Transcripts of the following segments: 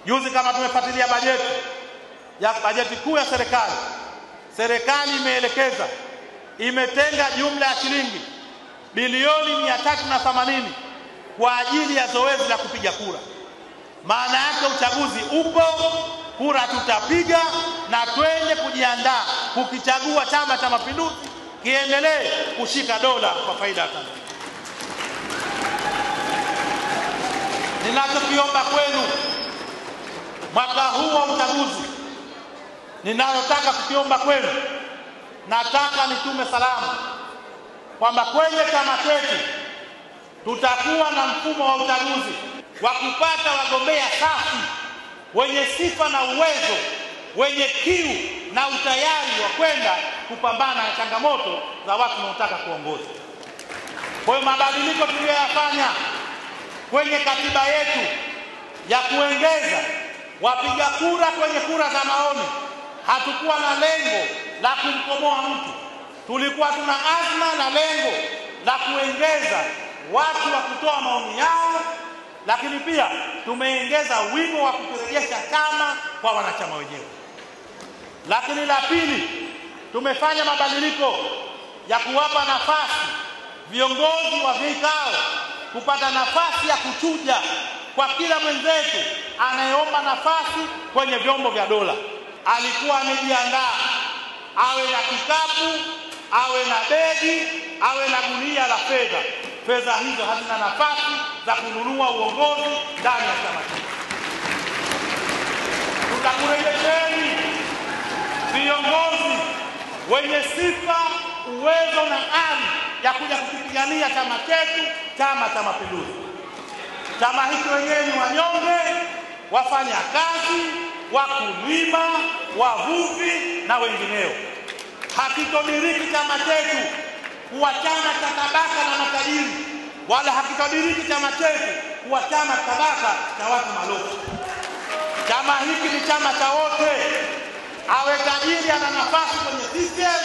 Juzi kama tumefuatilia bajeti kuu ya serikali imeelekeza, imetenga jumla ya shilingi bilioni 380 kwa ajili ya zoezi la kupiga kura. Maana yake uchaguzi upo, kura tutapiga na twende kujiandaa kukichagua Chama cha Mapinduzi kiendelee kushika dola kwa faida ya Tanzania. Ninachokiomba kwenu mwaka huu wa uchaguzi, ninalotaka kukiomba kwenu, nataka nitume salamu kwamba kwenye chama chetu tutakuwa na mfumo wa uchaguzi wa kupata wagombea safi wenye sifa na uwezo, wenye kiu na utayari wa kwenda kupambana na changamoto za watu wanaotaka kuongoza. Kwa hiyo mabadiliko tuliyoyafanya kwenye katiba yetu ya kuongeza wapiga kura kwenye kura za maoni, hatukuwa na lengo la kumkomoa mtu. Tulikuwa tuna azma na lengo la kuongeza watu wa kutoa maoni yao, lakini pia tumeongeza wimo wa kurejesha chama kwa wanachama wenyewe. Lakini la pili, tumefanya mabadiliko ya kuwapa nafasi viongozi wa vikao kupata nafasi ya kuchuja kwa kila mwenzetu anayeomba nafasi kwenye vyombo vya dola. Alikuwa amejiandaa, awe na kikapu, awe na begi, awe na gunia la fedha. Fedha hizo hazina nafasi za kununua uongozi ndani ya chama chetu. Tutakurejesheni viongozi wenye sifa, uwezo na ari ya kuja kupigania chama chetu, Chama cha Mapinduzi. Chama hiki wenyewe ni wanyonge, wafanya kazi, wakulima, wavuvi na wengineo. Hakitodiriki chama chetu kuwa chama cha tabaka na matajiri, wala hakitodiriki chama chetu kuwa chama tabaka cha watu malofu. Chama hiki ni chama cha wote. Awe tajiri ana nafasi kwenye CCM,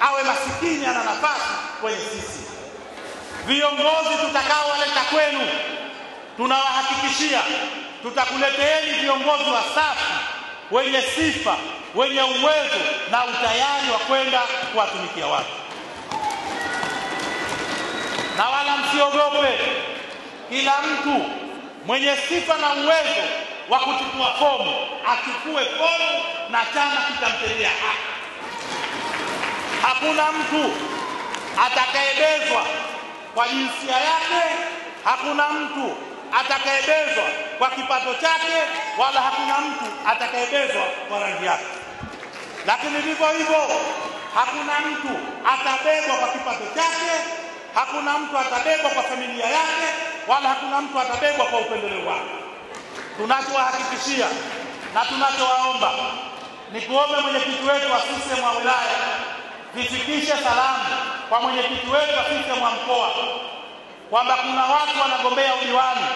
awe masikini ana nafasi kwenye CCM. Viongozi tutakaowaleta kwenu, tunawahakikishia tutakuleteeni viongozi wasafi, wenye sifa, wenye uwezo na utayari wa kwenda kuwatumikia watu. Na wala msiogope, kila mtu mwenye sifa na uwezo wa kuchukua fomu achukue fomu na chama kitamtendea haki. Hakuna mtu atakayebezwa kwa jinsia yake, hakuna mtu atakayebezwa kwa kipato chake, wala hakuna mtu atakayebezwa kwa rangi yake. Lakini vivyo hivyo hakuna mtu atabebwa kwa kipato chake, hakuna mtu atabebwa kwa familia yake, wala hakuna mtu atabebwa kwa upendeleo wake. Tunachowahakikishia na tunachowaomba ni kuombe mwenyekiti wetu wa CCM wa wilaya vifikishe salamu kwa mwenyekiti wetu wa CCM wa mkoa kwamba kuna watu wanagombea udiwani.